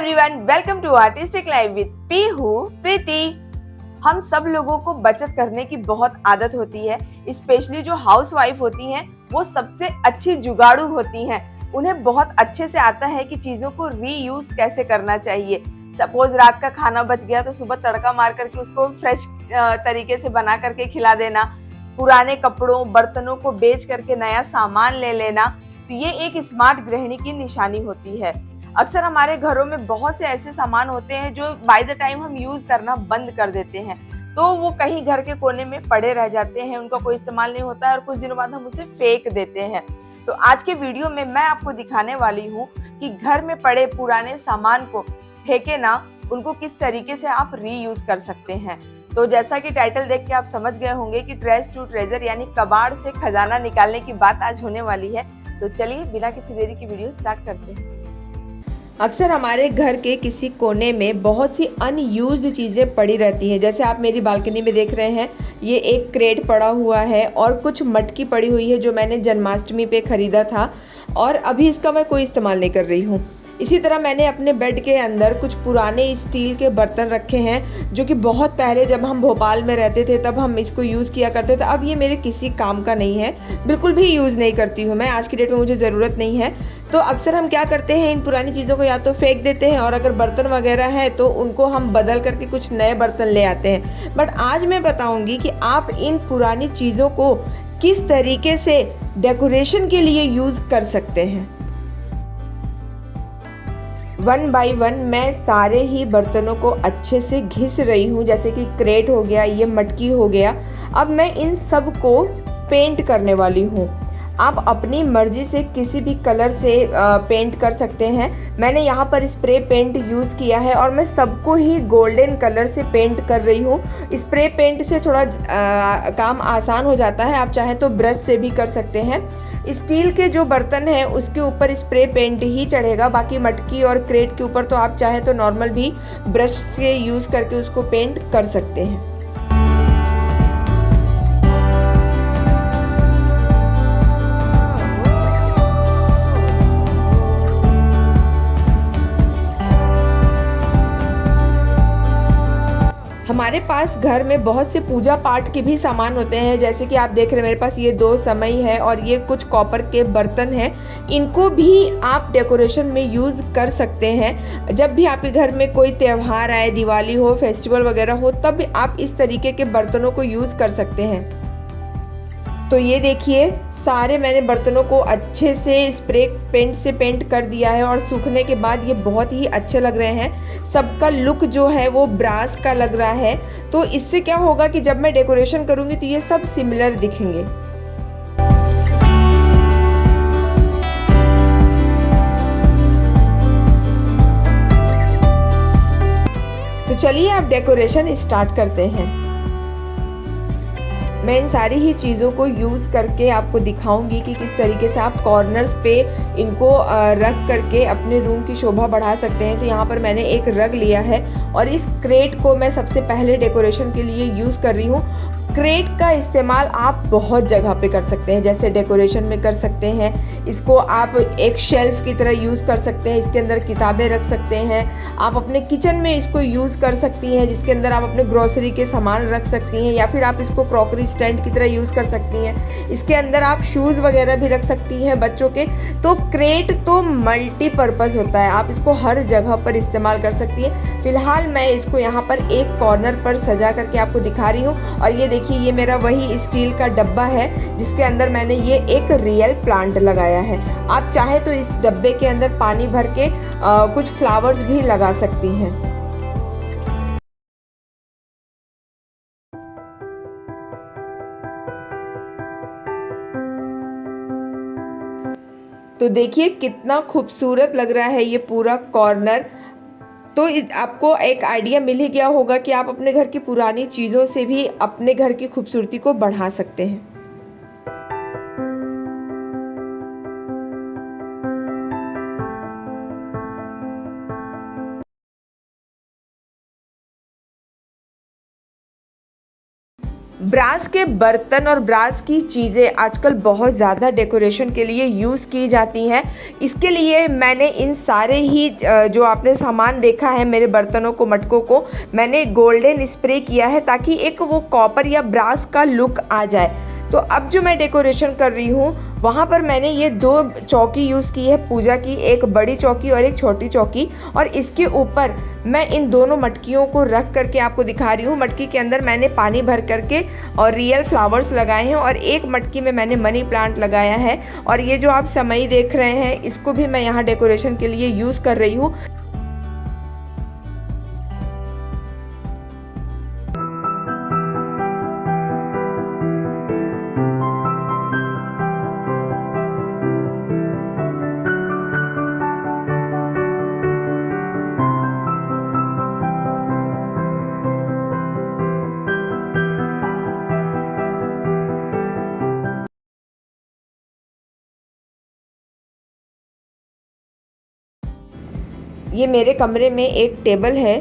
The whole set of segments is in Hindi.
Everyone, welcome to artistic life with Pihu Preeti. हम सब लोगों को बचत करने की बहुत आदत होती है, स्पेशली जो हाउस वाइफ होती हैं वो सबसे अच्छी जुगाड़ू होती हैं। उन्हें बहुत अच्छे से आता है कि चीज़ों को रीयूज कैसे करना चाहिए। सपोज रात का खाना बच गया तो सुबह तड़का मार करके उसको फ्रेश तरीके से बना करके खिला देना, पुराने कपड़ों बर्तनों को बेच करके नया सामान ले लेना। तो ये एक स्मार्ट गृहिणी की निशानी होती है। अक्सर हमारे घरों में बहुत से ऐसे सामान होते हैं जो बाय द टाइम हम यूज करना बंद कर देते हैं तो वो कहीं घर के कोने में पड़े रह जाते हैं, उनका कोई इस्तेमाल नहीं होता है और कुछ दिनों बाद हम उसे फेंक देते हैं। तो आज के वीडियो में मैं आपको दिखाने वाली हूँ कि घर में पड़े पुराने सामान को फेंके ना, उनको किस तरीके से आप रीयूज कर सकते हैं। तो जैसा कि टाइटल देख के आप समझ गए होंगे कि ट्रेश टू ट्रेजर यानी कबाड़ से खजाना निकालने की बात आज होने वाली है। तो चलिए बिना किसी देरी की वीडियो स्टार्ट करते हैं। अक्सर हमारे घर के किसी कोने में बहुत सी अनयूज्ड चीज़ें पड़ी रहती हैं। जैसे आप मेरी बालकनी में देख रहे हैं, ये एक क्रेट पड़ा हुआ है और कुछ मटकी पड़ी हुई है जो मैंने जन्माष्टमी पे ख़रीदा था और अभी इसका मैं कोई इस्तेमाल नहीं कर रही हूँ। इसी तरह मैंने अपने बेड के अंदर कुछ पुराने स्टील के बर्तन रखे हैं जो कि बहुत पहले जब हम भोपाल में रहते थे तब हम इसको यूज़ किया करते थे। अब ये मेरे किसी काम का नहीं है, बिल्कुल भी यूज़ नहीं करती हूँ मैं। आज की डेट में मुझे ज़रूरत नहीं है। तो अक्सर हम क्या करते हैं, इन पुरानी चीज़ों को या तो फेंक देते हैं और अगर बर्तन वगैरह है तो उनको हम बदल करके कुछ नए बर्तन ले आते हैं। बट आज मैं बताऊँगी कि आप इन पुरानी चीज़ों को किस तरीके से डेकोरेशन के लिए यूज़ कर सकते हैं। वन बाय वन मैं सारे ही बर्तनों को अच्छे से घिस रही हूँ। जैसे कि क्रेट हो गया, ये मटकी हो गया। अब मैं इन सब को पेंट करने वाली हूँ। आप अपनी मर्जी से किसी भी कलर से पेंट कर सकते हैं। मैंने यहाँ पर स्प्रे पेंट यूज़ किया है और मैं सबको ही गोल्डन कलर से पेंट कर रही हूँ। स्प्रे पेंट से थोड़ा काम आसान हो जाता है, आप चाहें तो ब्रश से भी कर सकते हैं। स्टील के जो बर्तन हैं उसके ऊपर स्प्रे पेंट ही चढ़ेगा, बाकी मटकी और क्रेट के ऊपर तो आप चाहें तो नॉर्मल भी ब्रश से यूज़ करके उसको पेंट कर सकते हैं। हमारे पास घर में बहुत से पूजा पाठ के भी सामान होते हैं। जैसे कि आप देख रहे हैं मेरे पास ये 2 समय है और ये कुछ कॉपर के बर्तन हैं। इनको भी आप डेकोरेशन में यूज़ कर सकते हैं। जब भी आपके घर में कोई त्यौहार आए, दिवाली हो, फेस्टिवल वगैरह हो, तब आप इस तरीके के बर्तनों को यूज़ कर सकते हैं। तो ये देखिए, सारे मैंने बर्तनों को अच्छे से स्प्रे पेंट से पेंट कर दिया है और सूखने के बाद ये बहुत ही अच्छे लग रहे हैं। सबका लुक जो है वो ब्रास का लग रहा है। तो इससे क्या होगा कि जब मैं डेकोरेशन करूँगी तो ये सब सिमिलर दिखेंगे। तो चलिए अब डेकोरेशन स्टार्ट करते हैं। मैं इन सारी ही चीज़ों को यूज़ करके आपको दिखाऊंगी कि किस तरीके से आप कॉर्नर्स पे इनको रख करके अपने रूम की शोभा बढ़ा सकते हैं। तो यहाँ पर मैंने एक रग लिया है और इस क्रेट को मैं सबसे पहले डेकोरेशन के लिए यूज़ कर रही हूँ। क्रेट का इस्तेमाल आप बहुत जगह पे कर सकते हैं, जैसे डेकोरेशन में कर सकते हैं। इसको आप एक शेल्फ की तरह यूज़ कर सकते हैं, इसके अंदर किताबें रख सकते हैं। आप अपने किचन में इसको यूज़ कर सकती हैं, जिसके अंदर आप अपने ग्रोसरी के सामान रख सकती हैं, या फिर आप इसको क्रॉकरी स्टैंड की तरह यूज़ कर सकती हैं। इसके अंदर आप शूज़ वगैरह भी रख सकती हैं बच्चों के। तो क्रेट तो मल्टीपर्पज़ होता है, आप इसको हर जगह पर इस्तेमाल कर सकती हैं। फिलहाल मैं इसको यहाँ पर एक कॉर्नर पर सजा करके आपको दिखा रही हूँ। और ये देखिए, ये मेरा वही स्टील का डब्बा है जिसके अंदर मैंने ये एक रियल प्लांट लगाया है। आप चाहे तो इस डब्बे के अंदर पानी भर के कुछ फ्लावर्स भी लगा सकती हैं। तो देखिए कितना खूबसूरत लग रहा है ये पूरा कॉर्नर। तो आपको एक आइडिया मिल ही गया होगा कि आप अपने घर की पुरानी चीज़ों से भी अपने घर की खूबसूरती को बढ़ा सकते हैं। ब्रास के बर्तन और ब्रास की चीज़ें आजकल बहुत ज़्यादा डेकोरेशन के लिए यूज़ की जाती हैं। इसके लिए मैंने इन सारे ही जो आपने सामान देखा है, मेरे बर्तनों को, मटकों को मैंने गोल्डन स्प्रे किया है ताकि एक वो कॉपर या ब्रास का लुक आ जाए। तो अब जो मैं डेकोरेशन कर रही हूँ वहाँ पर मैंने ये 2 चौकी यूज़ की है पूजा की, एक बड़ी चौकी और एक छोटी चौकी। और इसके ऊपर मैं इन दोनों मटकियों को रख करके आपको दिखा रही हूँ। मटकी के अंदर मैंने पानी भर करके और रियल फ्लावर्स लगाए हैं और एक मटकी में मैंने मनी प्लांट लगाया है। और ये जो आप समई देख रहे हैं इसको भी मैं यहाँ डेकोरेशन के लिए यूज़ कर रही हूँ। ये मेरे कमरे में एक टेबल है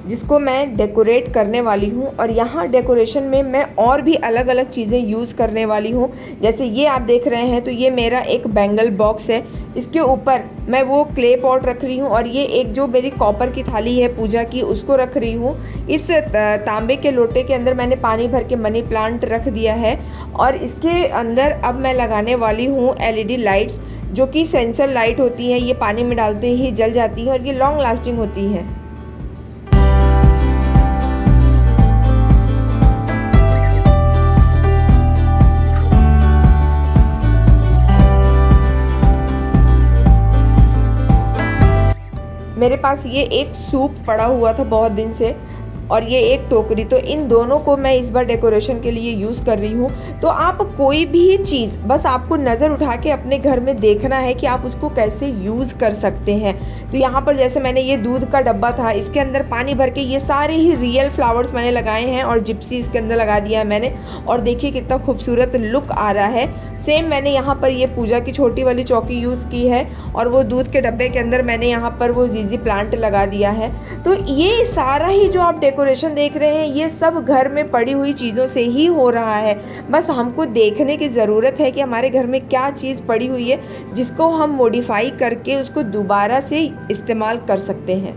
जिसको मैं डेकोरेट करने वाली हूँ और यहाँ डेकोरेशन में मैं और भी अलग अलग चीज़ें यूज़ करने वाली हूँ। जैसे ये आप देख रहे हैं तो ये मेरा एक बैंगल बॉक्स है, इसके ऊपर मैं वो क्ले पॉट रख रही हूँ और ये एक जो मेरी कॉपर की थाली है पूजा की उसको रख रही हूँ। इस तांबे के लोटे के अंदर मैंने पानी भर के मनी प्लांट रख दिया है और इसके अंदर अब मैं लगाने वाली हूँ LED लाइट्स, जो कि सेंसर लाइट होती है। ये पानी में डालते ही जल जाती है और ये लॉन्ग लास्टिंग होती है। मेरे पास ये एक सूप पड़ा हुआ था बहुत दिन से और ये एक टोकरी, तो इन दोनों को मैं इस बार डेकोरेशन के लिए यूज़ कर रही हूँ। तो आप कोई भी चीज़ बस आपको नज़र उठा के अपने घर में देखना है कि आप उसको कैसे यूज़ कर सकते हैं। तो यहाँ पर जैसे मैंने ये दूध का डब्बा था, इसके अंदर पानी भर के ये सारे ही रियल फ्लावर्स मैंने लगाए हैं और जिप्सी इसके अंदर लगा दिया है मैंने। और देखिए कितना खूबसूरत लुक आ रहा है। सेम मैंने यहाँ पर ये पूजा की छोटी वाली चौकी यूज़ की है और वो दूध के डब्बे के अंदर मैंने यहाँ पर वो जीजी प्लांट लगा दिया है। तो ये सारा ही जो आप डेकोरेशन देख रहे हैं ये सब घर में पड़ी हुई चीज़ों से ही हो रहा है। बस हमको देखने की ज़रूरत है कि हमारे घर में क्या चीज़ पड़ी हुई है जिसको हम मॉडिफाई करके उसको दोबारा से इस्तेमाल कर सकते हैं।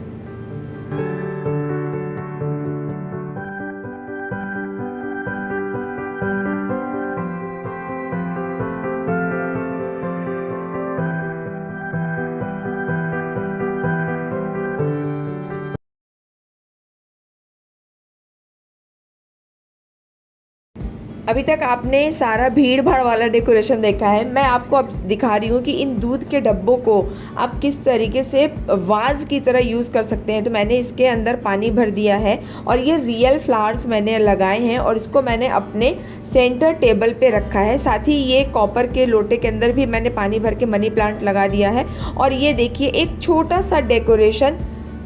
अभी तक आपने सारा भीड़ भाड़ वाला डेकोरेशन देखा है। मैं आपको अब दिखा रही हूँ कि इन दूध के डब्बों को आप किस तरीके से वाज की तरह यूज़ कर सकते हैं। तो मैंने इसके अंदर पानी भर दिया है और ये रियल फ्लावर्स मैंने लगाए हैं और इसको मैंने अपने सेंटर टेबल पे रखा है। साथ ही ये कॉपर के लोटे के अंदर भी मैंने पानी भर के मनी प्लांट लगा दिया है। और ये देखिए एक छोटा सा डेकोरेशन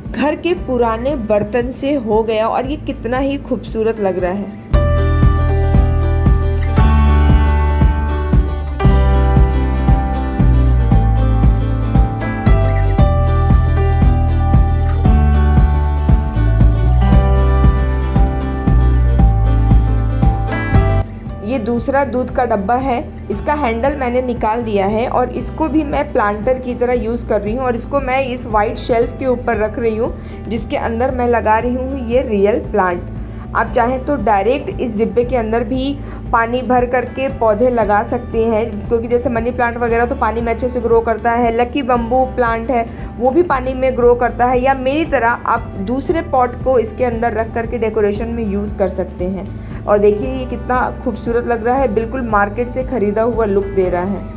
घर के पुराने बर्तन से हो गया और ये कितना ही खूबसूरत लग रहा है। ये दूसरा दूध का डब्बा है, इसका हैंडल मैंने निकाल दिया है और इसको भी मैं प्लांटर की तरह यूज़ कर रही हूँ और इसको मैं इस वाइट शेल्फ के ऊपर रख रही हूँ जिसके अंदर मैं लगा रही हूँ ये रियल प्लांट। आप चाहें तो डायरेक्ट इस डिब्बे के अंदर भी पानी भर करके पौधे लगा सकते हैं, क्योंकि जैसे मनी प्लांट वगैरह तो पानी में अच्छे से ग्रो करता है। लकी बम्बू प्लांट है वो भी पानी में ग्रो करता है। या मेरी तरह आप दूसरे पॉट को इसके अंदर रख करके डेकोरेशन में यूज़ कर सकते हैं। और देखिए ये कितना खूबसूरत लग रहा है, बिल्कुल मार्केट से ख़रीदा हुआ लुक दे रहा है।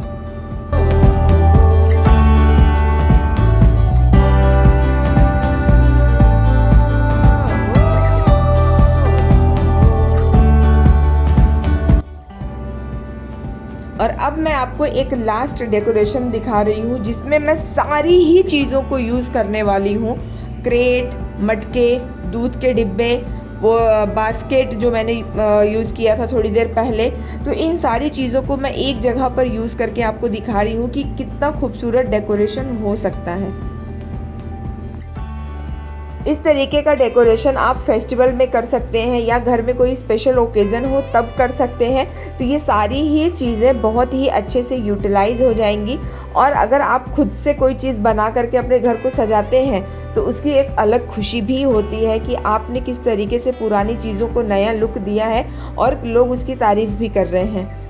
और अब मैं आपको एक लास्ट डेकोरेशन दिखा रही हूँ जिसमें मैं सारी ही चीज़ों को यूज़ करने वाली हूँ। क्रेट, मटके, दूध के डिब्बे, वो बास्केट जो मैंने यूज़ किया था थोड़ी देर पहले, तो इन सारी चीज़ों को मैं एक जगह पर यूज़ करके आपको दिखा रही हूँ कि कितना खूबसूरत डेकोरेशन हो सकता है। इस तरीके का डेकोरेशन आप फेस्टिवल में कर सकते हैं या घर में कोई स्पेशल ओकेज़न हो तब कर सकते हैं। तो ये सारी ही चीज़ें बहुत ही अच्छे से यूटिलाइज़ हो जाएंगी। और अगर आप खुद से कोई चीज़ बना करके अपने घर को सजाते हैं तो उसकी एक अलग खुशी भी होती है कि आपने किस तरीके से पुरानी चीज़ों को नया लुक दिया है और लोग उसकी तारीफ़ भी कर रहे हैं।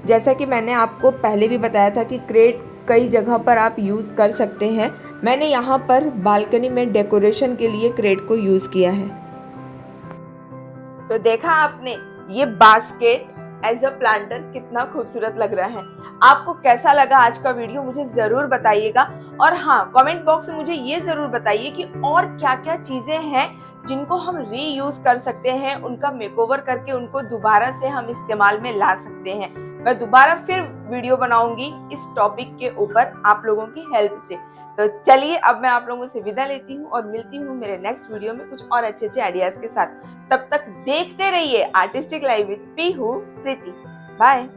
जैसा कि मैंने आपको पहले भी बताया था कि क्रेट कई जगह पर आप यूज़ कर सकते हैं। मैंने यहाँ पर बालकनी में डेकोरेशन के लिए क्रेट को यूज़ किया है। तो देखा आपने, ये बास्केट एज अ प्लांटर कितना खूबसूरत लग रहा है। आपको कैसा लगा आज का वीडियो मुझे ज़रूर बताइएगा। और हाँ, कमेंट बॉक्स में मुझे ये ज़रूर बताइए कि और क्या क्या चीज़ें हैं जिनको हम रीयूज़ कर सकते हैं, उनका मेकओवर करके उनको दोबारा से हम इस्तेमाल में ला सकते हैं। मैं दोबारा फिर वीडियो बनाऊंगी इस टॉपिक के ऊपर आप लोगों की हेल्प से। तो चलिए अब मैं आप लोगों से विदा लेती हूँ और मिलती हूँ मेरे नेक्स्ट वीडियो में कुछ और अच्छे अच्छे आइडियाज के साथ। तब तक देखते रहिए artistic life with Pihu Preeti. Bye.